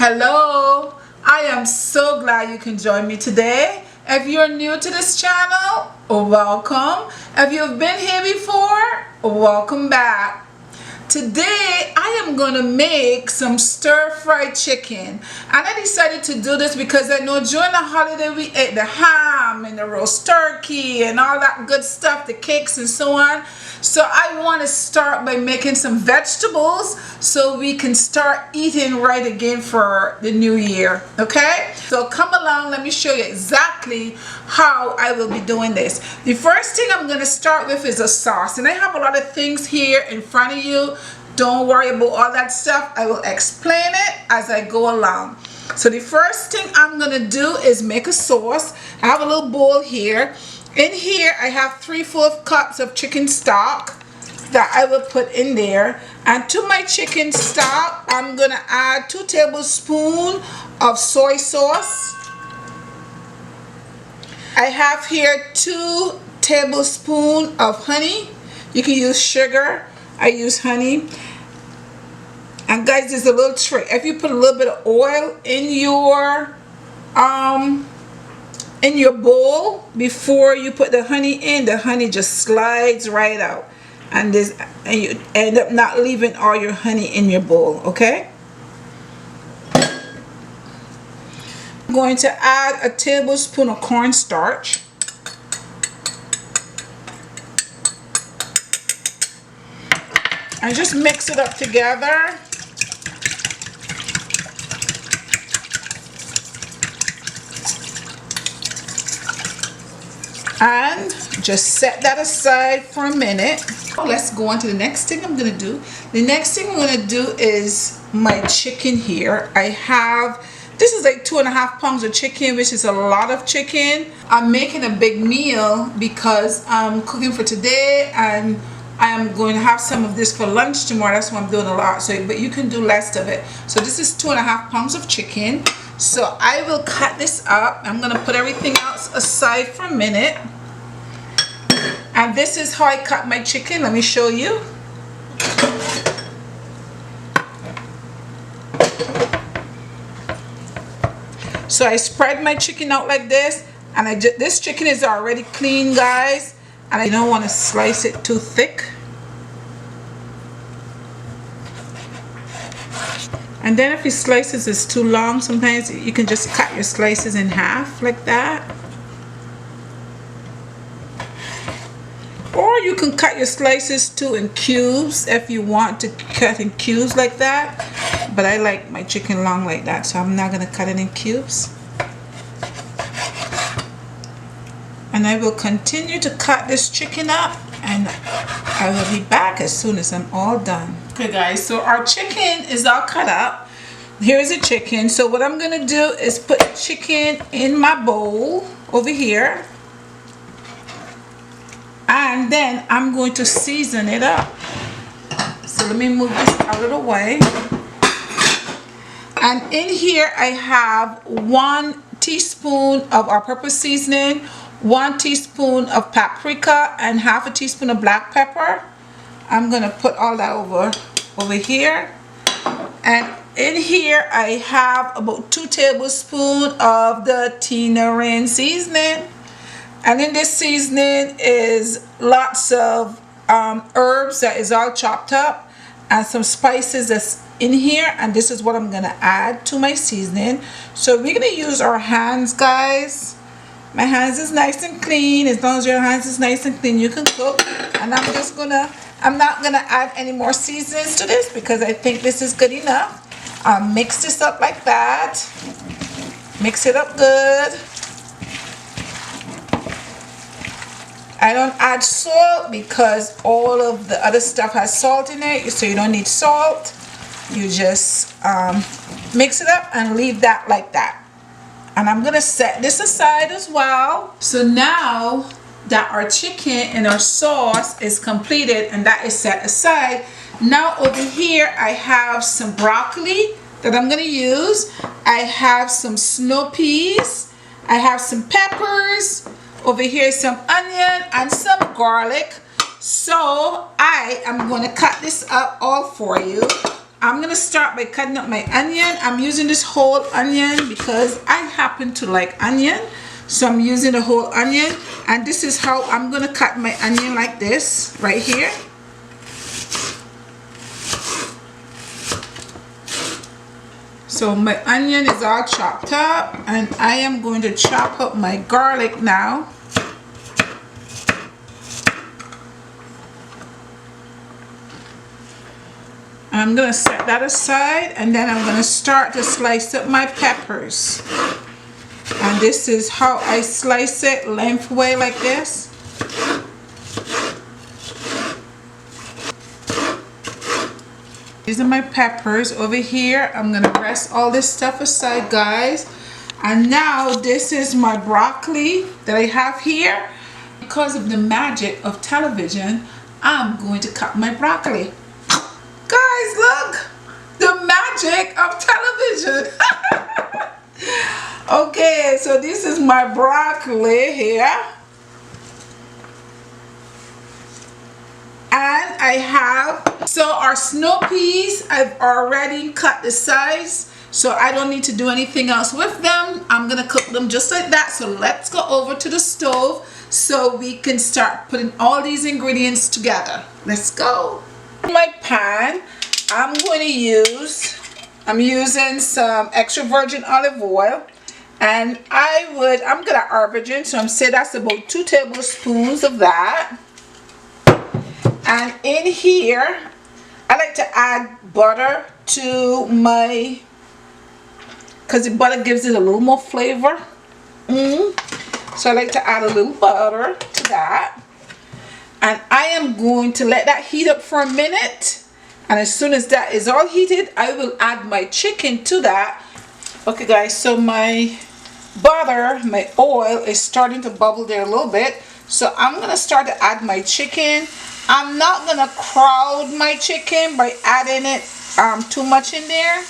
Hello, I am so glad you can join me today. If you're new to this channel, welcome. If you've been here before, welcome back. Today I am going to make some stir-fried chicken, and I decided to do this because I know during the holiday we ate the ham and the roast turkey and all that good stuff, the cakes and so on. So I want to start by making some vegetables so we can start eating right again for the new year. Okay, so come along, let me show you exactly how I will be doing this. The first thing I'm going to start with is a sauce, and I have a lot of things here in front of you. Don't worry about all that stuff. I will explain it as I go along. So the first thing I'm going to do is make a sauce. I have a little bowl here. In here I have 3/4 cups of chicken stock that I will put in there, and to my chicken stock I'm gonna add 2 tablespoons of soy sauce. I have here 2 tablespoons of honey. You can use sugar, I use honey. And guys, there's a little trick. If you put a little bit of oil in your bowl before you put the honey in, the honey just slides right out, and you end up not leaving all your honey in your bowl. Okay, I'm going to add a tablespoon of cornstarch, and just mix it up together. And just set that aside for a minute. Let's go on to the next thing I'm gonna do. The next thing I'm gonna do is my chicken here. This is like 2.5 pounds of chicken, which is a lot of chicken. I'm making a big meal because I'm cooking for today, and I am going to have some of this for lunch tomorrow. That's why I'm doing a lot. So, but you can do less of it. So this is 2.5 pounds of chicken. So I will cut this up. I'm gonna put everything else aside for a minute. And this is how I cut my chicken. Let me show you. So I spread my chicken out like this, and this chicken is already clean, guys, and I don't want to slice it too thick. And then if your slices is too long, sometimes you can just cut your slices in half like that. Or you can cut your slices too in cubes if you want to cut in cubes like that. But I like my chicken long like that, so I'm not going to cut it in cubes. And I will continue to cut this chicken up, and I will be back as soon as I'm all done. Okay guys, so our chicken is all cut up. Here's the chicken. So what I'm gonna do is put the chicken in my bowl over here, and then I'm going to season it up. So let me move this out of the way. And in here I have 1 teaspoon of our pepper seasoning, 1 teaspoon of paprika, and 1/2 teaspoon of black pepper. I'm gonna put all that over here. And in here I have about 2 tablespoons of the Tinaraine seasoning. And in this seasoning is lots of herbs that is all chopped up, and some spices that's in here. And this is what I'm gonna add to my seasoning. So we're gonna use our hands, guys. My hands is nice and clean. As long as your hands is nice and clean, you can cook. And I'm not gonna add any more seasonings to this because I think this is good enough. Mix this up like that. Mix it up good. I don't add salt because all of the other stuff has salt in it, so you don't need salt. You just mix it up and leave that like that. And I'm gonna set this aside as well. So now that our chicken and our sauce is completed and that is set aside, now over here I have some broccoli that I'm gonna use. I have some snow peas. I have some peppers. Over here some onion and some garlic. So I am going to cut this up all for you. I'm gonna start by cutting up my onion. I'm using this whole onion because I happen to like onion, so I'm using the whole onion. And this is how I'm gonna cut my onion, like this right here. So my onion is all chopped up, and I am going to chop up my garlic now. I'm going to set that aside, and then I'm going to start to slice up my peppers. And this is how I slice it, lengthwise like this. These are my peppers over here. I'm going to rest all this stuff aside, guys. And now this is my broccoli that I have here. Because of the magic of television, I'm going to cut my broccoli. Guys, look, the magic of television. Okay, so this is my broccoli here. And I have, so our snow peas, I've already cut the size, so I don't need to do anything else with them. I'm gonna cook them just like that. So let's go over to the stove so we can start putting all these ingredients together. Let's go. In my pan, I'm using some extra virgin olive oil, and I'm gonna average it, so I'm saying that's about 2 tablespoons of that. And in here, I like to add butter to my, because the butter gives it a little more flavor. So I like to add a little butter to that. And I am going to let that heat up for a minute. And as soon as that is all heated, I will add my chicken to that. Okay guys, so my butter, my oil is starting to bubble there a little bit. So I'm going to start to add my chicken. I'm not going to crowd my chicken by adding it too much in there,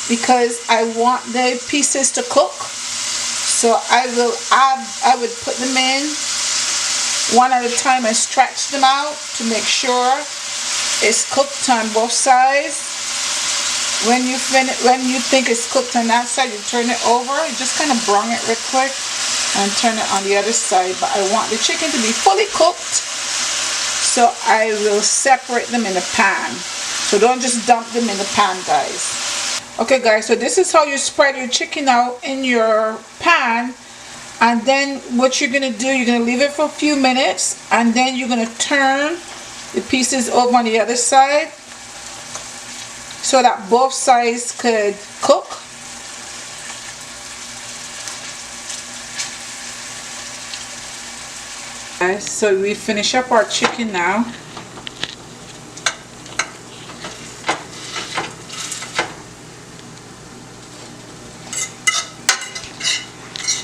because I want the pieces to cook. So I would put them in one at a time and stretch them out to make sure it's cooked on both sides. When you think it's cooked on that side, you turn it over. You just kind of brown it real quick and turn it on the other side. But I want the chicken to be fully cooked, so I will separate them in the pan. So don't just dump them in the pan, guys. Okay guys, so this is how you spread your chicken out in your pan. And then what you're going to do, you're going to leave it for a few minutes, and then you're going to turn the pieces over on the other side so that both sides could cook. Guys, so we finish up our chicken now.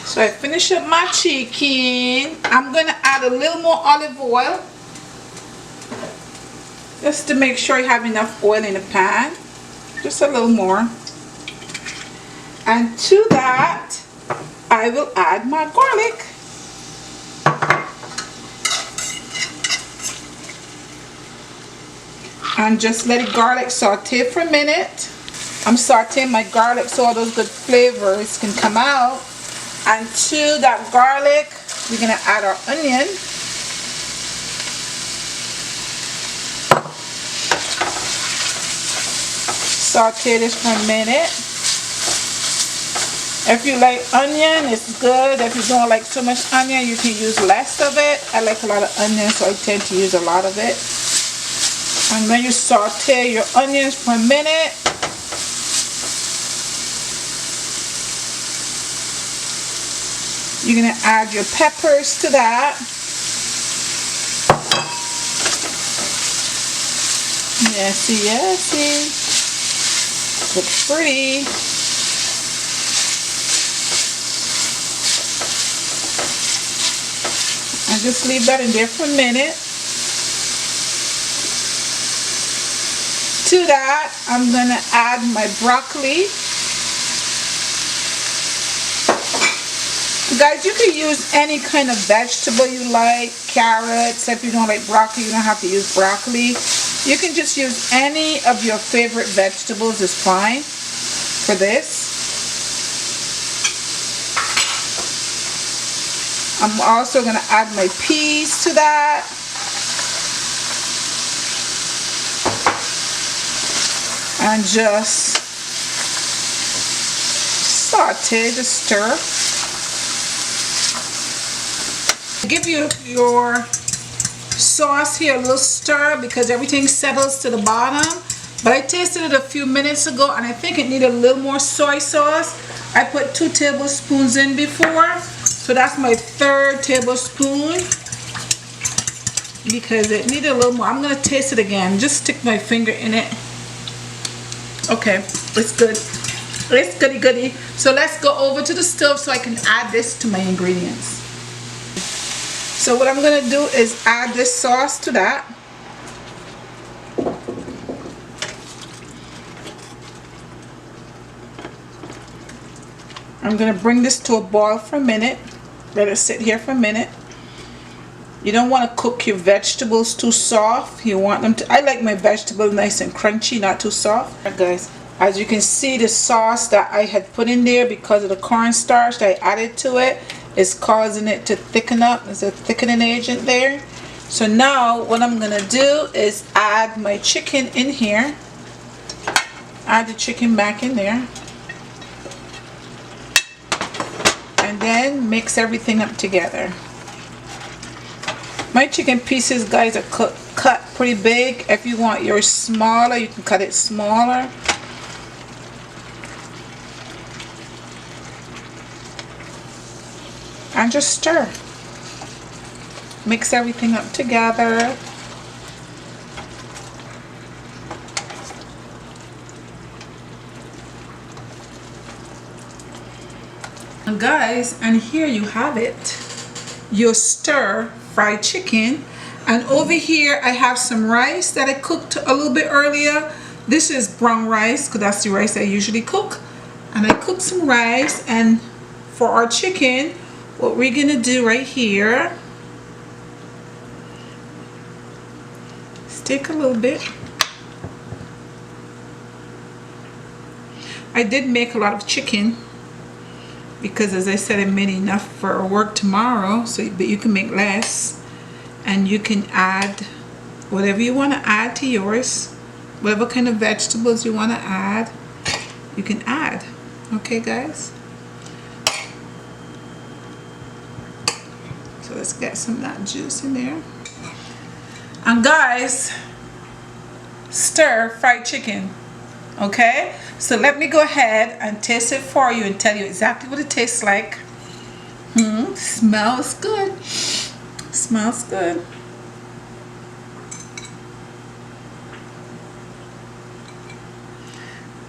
So I finish up my chicken. I'm going to add a little more olive oil, just to make sure you have enough oil in the pan. Just a little more. And to that, I will add my garlic. And just let the garlic saute for a minute. I'm sauteing my garlic so all those good flavors can come out. And to that garlic, we're going to add our onion. Saute this for a minute. If you like onion, it's good. If you don't like so much onion, you can use less of it. I like a lot of onion, so I tend to use a lot of it. And when you saute your onions for a minute, you're going to add your peppers to that. Yesy, yesy. Looks pretty. And just leave that in there for a minute. To that, I'm going to add my broccoli. Guys, you can use any kind of vegetable you like. Carrots. If you don't like broccoli, you don't have to use broccoli. You can just use any of your favorite vegetables, is fine for this. I'm also going to add my peas to that. And just saute, just stir. Give your sauce here a little stir because everything settles to the bottom. But I tasted it a few minutes ago and I think it needed a little more soy sauce. I put 2 tablespoons in before, so that's my 3rd tablespoon because it needed a little more. I'm gonna taste it again. Just stick my finger in it. Okay, it's good. It's goody goody. So let's go over to the stove so I can add this to my ingredients. So what I'm going to do is add this sauce to that. I'm going to bring this to a boil for a minute. Let it sit here for a minute. You don't want to cook your vegetables too soft. You want them to, I like my vegetables nice and crunchy, not too soft. Right, guys, as you can see, the sauce that I had put in there because of the cornstarch that I added to it is causing it to thicken up. There's a thickening agent there. So now what I'm going to do is add my chicken in here. Add the chicken back in there. And then mix everything up together. My chicken pieces, guys, are cut pretty big. If you want yours smaller, you can cut it smaller. And just stir. Mix everything up together. And guys, and here you have it. Your stir fried chicken. And over here I have some rice that I cooked a little bit earlier. This is brown rice because that's the rice I usually cook. And I cooked some rice, and for our chicken, what we're gonna do right here is take a little bit. I did make a lot of chicken because, as I said, I made enough for work tomorrow, so but you can make less, and you can add whatever you want to add to yours. Whatever kind of vegetables you want to add, you can add. Okay, guys? So let's get some of that juice in there. And guys, stir fried chicken. Okay, so let me go ahead and taste it for you and tell you exactly what it tastes like. Smells good. Smells good.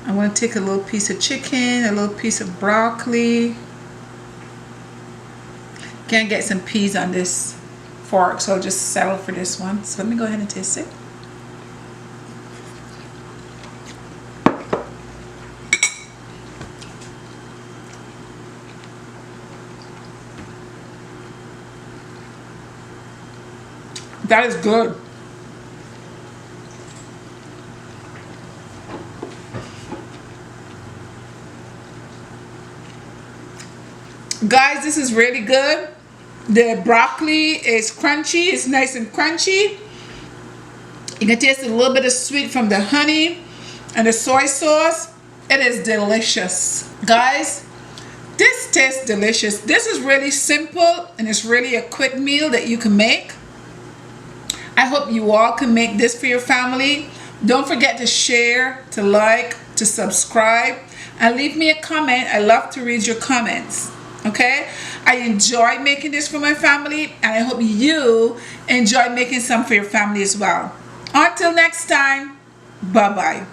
I want to take a little piece of chicken, a little piece of broccoli. Can't get some peas on this fork, so I'll just settle for this one. So let me go ahead and taste it. That is good. Guys, this is really good. The broccoli is crunchy. It's nice and crunchy. You can taste a little bit of sweet from the honey and the soy sauce. It is delicious. Guys, this tastes delicious. This is really simple and it's really a quick meal that you can make. I hope you all can make this for your family. Don't forget to share, to like, to subscribe, and leave me a comment. I love to read your comments. Okay? I enjoy making this for my family, and I hope you enjoy making some for your family as well. Until next time, bye-bye.